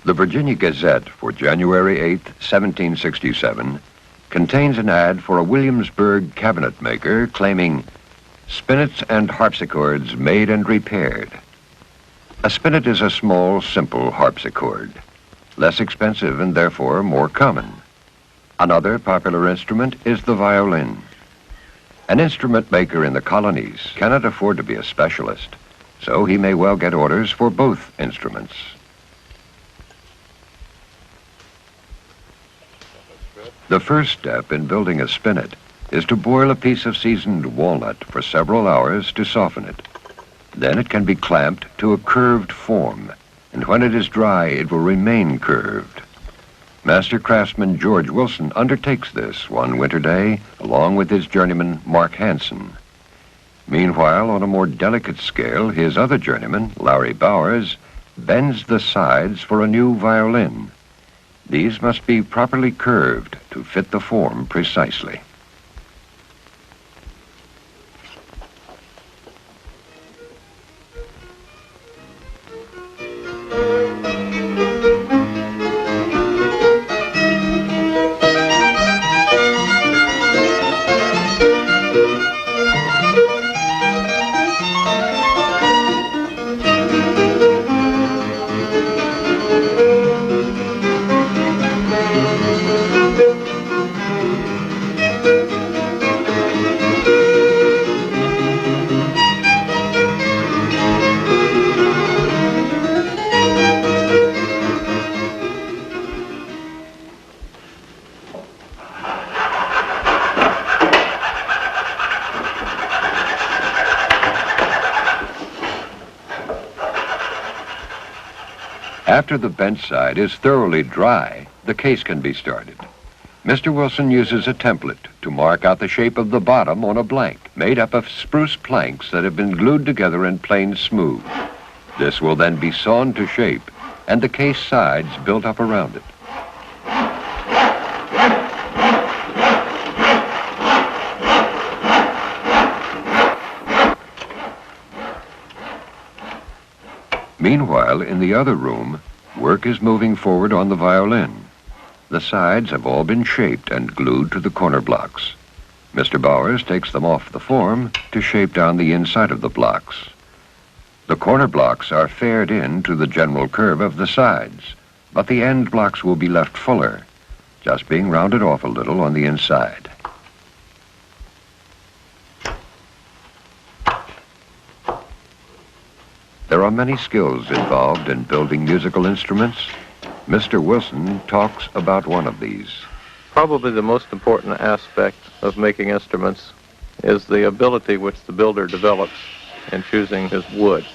The Virginia Gazette for January 8, 1767, contains an ad for a Williamsburg cabinet maker claiming spinets and harpsichords made and repaired. A spinet is a small, simple harpsichord, less expensive and therefore more common. Another popular instrument is the violin. An instrument maker in the colonies cannot afford to be a specialist, so he may well get orders for both instruments. The first step in building a spinet is to boil a piece of seasoned walnut for several hours to soften it. Then it can be clamped to a curved form, and when it is dry, it will remain curved. Master craftsman George Wilson undertakes this one winter day, along with his journeyman Mark Hansen. Meanwhile, on a more delicate scale, his other journeyman, Larry Bowers, bends the sides for a new violin. These must be properly curved to fit the form precisely. After the bent side is thoroughly dry, the case can be started. Mr. Wilson uses a template to mark out the shape of the bottom on a blank, made up of spruce planks that have been glued together and planed smooth. This will then be sawn to shape, and the case sides built up around it. Meanwhile, in the other room, work is moving forward on the violin. The sides have all been shaped and glued to the corner blocks. Mr. Bowers takes them off the form to shape down the inside of the blocks. The corner blocks are faired in to the general curve of the sides, but the end blocks will be left fuller, just being rounded off a little on the inside. There are many skills involved in building musical instruments. Mr. Wilson talks about one of these. Probably the most important aspect of making instruments is the ability which the builder develops in choosing his wood.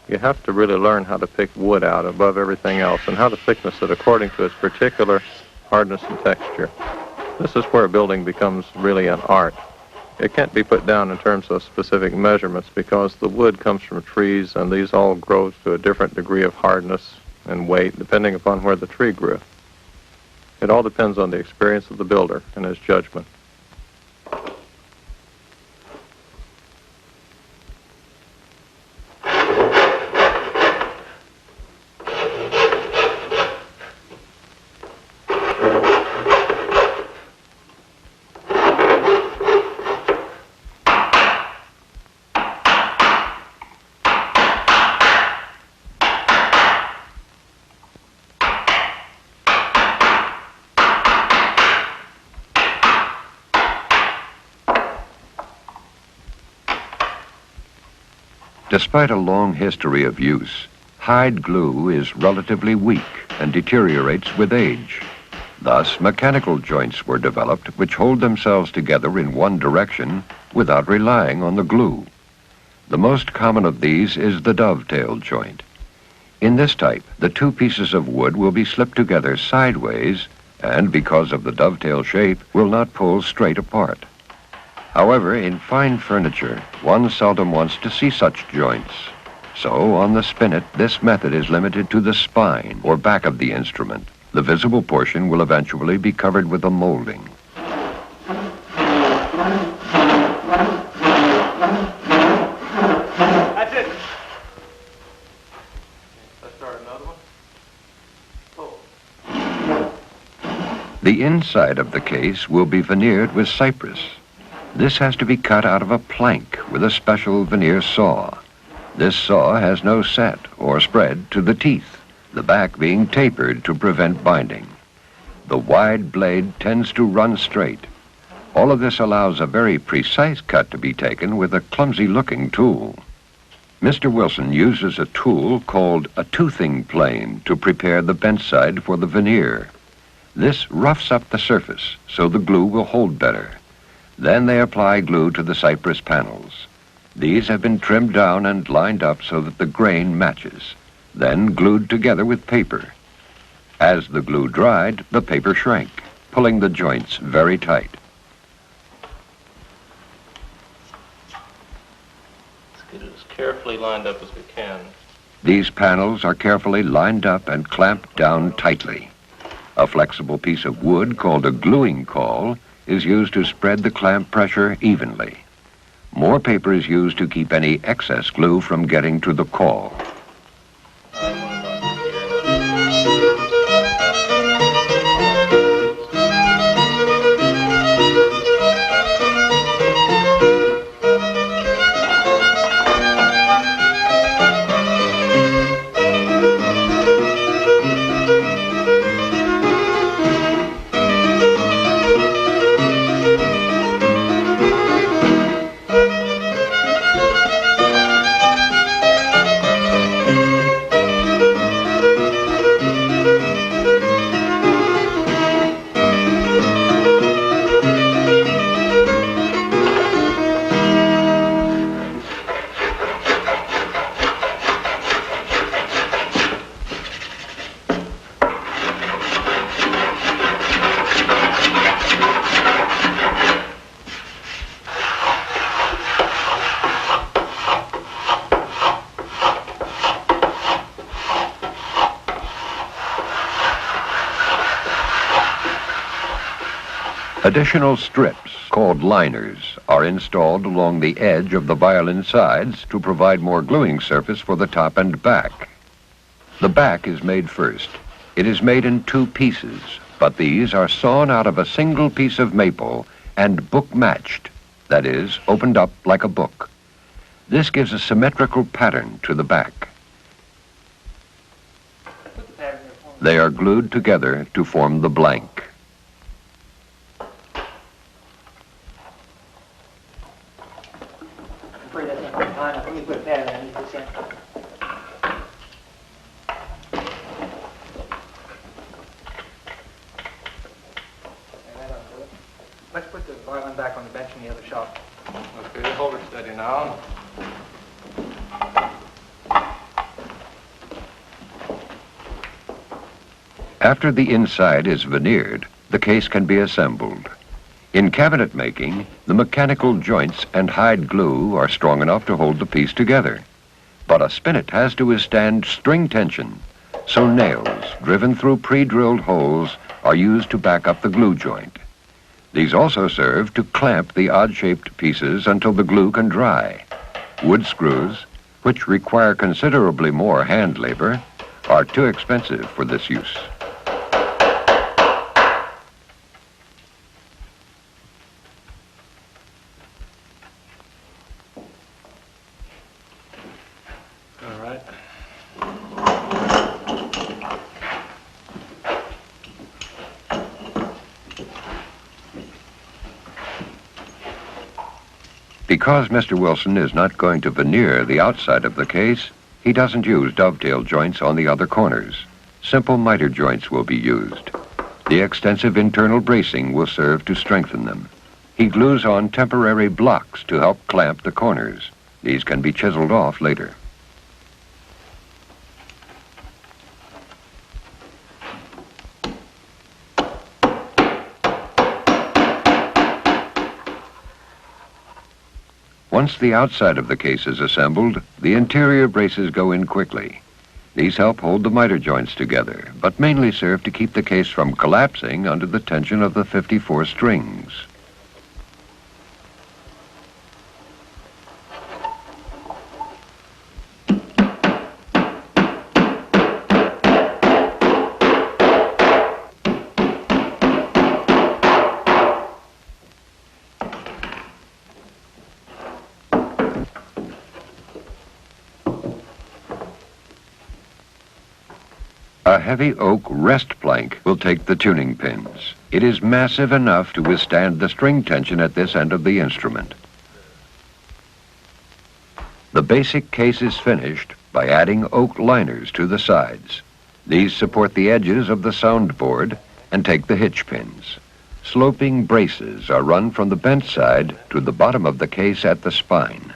You have to really learn how to pick wood out above everything else and how to thickness it according to its particular hardness and texture. This is where building becomes really an art. It can't be put down in terms of specific measurements because the wood comes from trees and these all grow to a different degree of hardness and weight depending upon where the tree grew. It all depends on the experience of the builder and his judgment. Despite a long history of use, hide glue is relatively weak and deteriorates with age. Thus, mechanical joints were developed which hold themselves together in one direction without relying on the glue. The most common of these is the dovetail joint. In this type, the two pieces of wood will be slipped together sideways and, because of the dovetail shape, will not pull straight apart. However, in fine furniture, one seldom wants to see such joints. So, on the spinet, this method is limited to the spine or back of the instrument. The visible portion will eventually be covered with a molding. That's it. Let's start another one. The inside of the case will be veneered with cypress. This has to be cut out of a plank with a special veneer saw. This saw has no set or spread to the teeth, the back being tapered to prevent binding. The wide blade tends to run straight. All of this allows a very precise cut to be taken with a clumsy-looking tool. Mr. Wilson uses a tool called a toothing plane to prepare the bent side for the veneer. This roughs up the surface so the glue will hold better. Then they apply glue to the cypress panels. These have been trimmed down and lined up so that the grain matches, then glued together with paper. As the glue dried, the paper shrank, pulling the joints very tight. Get it as carefully lined up as we can. These panels are carefully lined up and clamped down tightly. A flexible piece of wood called a gluing caul is used to spread the clamp pressure evenly. More paper is used to keep any excess glue from getting to the caul. Additional strips, called liners, are installed along the edge of the violin sides to provide more gluing surface for the top and back. The back is made first. It is made in two pieces, but these are sawn out of a single piece of maple and book-matched, that is, opened up like a book. This gives a symmetrical pattern to the back. They are glued together to form the blank. Let me put a pad underneath this end. Let's put the violin back on the bench in the other shop. Okay, hold her steady now. After the inside is veneered, the case can be assembled. In cabinet making, the mechanical joints and hide glue are strong enough to hold the piece together. But a spinet has to withstand string tension, so nails driven through pre-drilled holes are used to back up the glue joint. These also serve to clamp the odd-shaped pieces until the glue can dry. Wood screws, which require considerably more hand labor, are too expensive for this use. All right. Because Mr. Wilson is not going to veneer the outside of the case, he doesn't use dovetail joints on the other corners. Simple miter joints will be used. The extensive internal bracing will serve to strengthen them. He glues on temporary blocks to help clamp the corners. These can be chiseled off later. Once the outside of the case is assembled, the interior braces go in quickly. These help hold the miter joints together, but mainly serve to keep the case from collapsing under the tension of the 54 strings. heavy oak rest plank will take the tuning pins. It is massive enough to withstand the string tension at this end of the instrument. The basic case is finished by adding oak liners to the sides. These support the edges of the soundboard and take the hitch pins. Sloping braces are run from the bent side to the bottom of the case at the spine.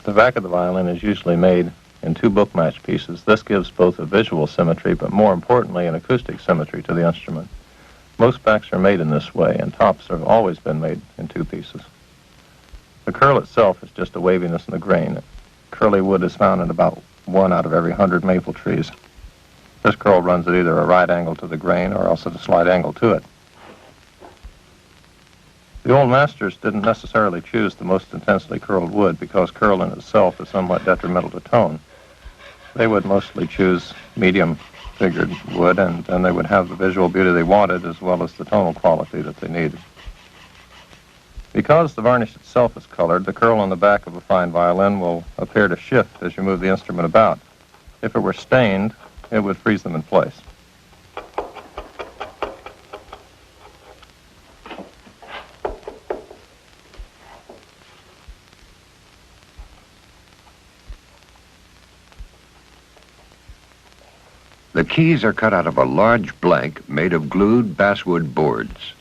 The back of the violin is usually made in two book-match pieces. This gives both a visual symmetry, but more importantly, an acoustic symmetry to the instrument. Most backs are made in this way, and tops have always been made in two pieces. The curl itself is just a waviness in the grain. Curly wood is found in about 1 out of every 100 maple trees. This curl runs at either a right angle to the grain or else at a slight angle to it. The old masters didn't necessarily choose the most intensely curled wood because curl in itself is somewhat detrimental to tone. They would mostly choose medium-figured wood, and then they would have the visual beauty they wanted as well as the tonal quality that they needed. Because the varnish itself is colored, the curl on the back of a fine violin will appear to shift as you move the instrument about. If it were stained, it would freeze them in place. The keys are cut out of a large blank made of glued basswood boards.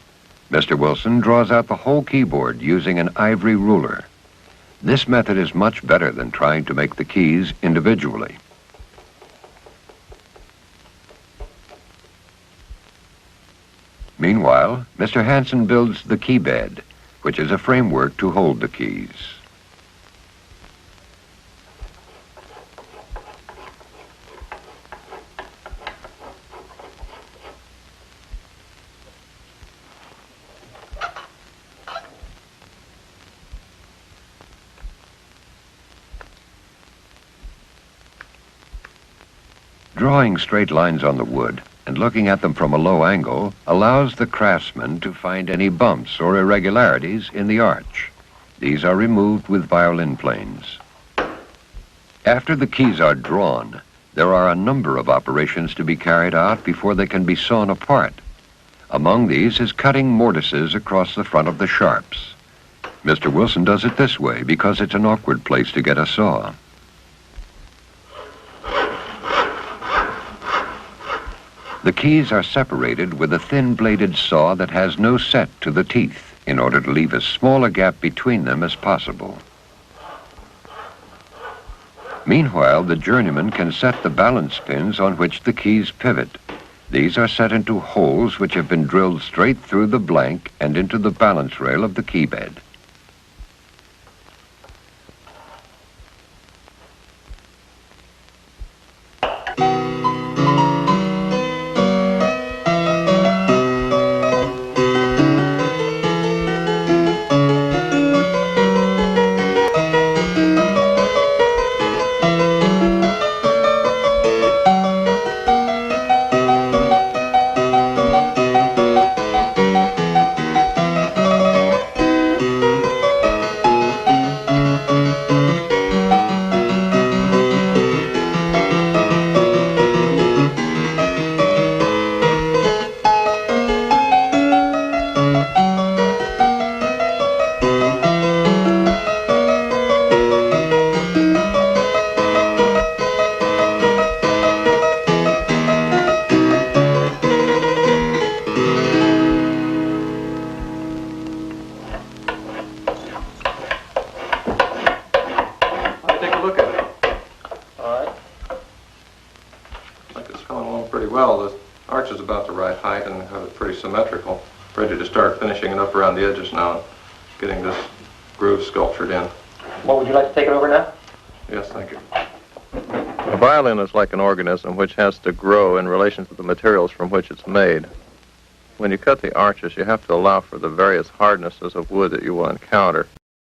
Mr. Wilson draws out the whole keyboard using an ivory ruler. This method is much better than trying to make the keys individually. Meanwhile, Mr. Hansen builds the key bed, which is a framework to hold the keys. Drawing straight lines on the wood and looking at them from a low angle allows the craftsman to find any bumps or irregularities in the arch. These are removed with violin planes. After the keys are drawn, there are a number of operations to be carried out before they can be sawn apart. Among these is cutting mortises across the front of the sharps. Mr. Wilson does it this way because it's an awkward place to get a saw. The keys are separated with a thin-bladed saw that has no set to the teeth in order to leave as small a gap between them as possible. Meanwhile, the journeyman can set the balance pins on which the keys pivot. These are set into holes which have been drilled straight through the blank and into the balance rail of the key bed. Well, the arch is about the right height and have it pretty symmetrical. Ready to start finishing it up around the edges now, getting this groove sculptured in. Well, would you like to take it over now? Yes, thank you. A violin is like an organism which has to grow in relation to the materials from which it's made. When you cut the arches, you have to allow for the various hardnesses of wood that you will encounter.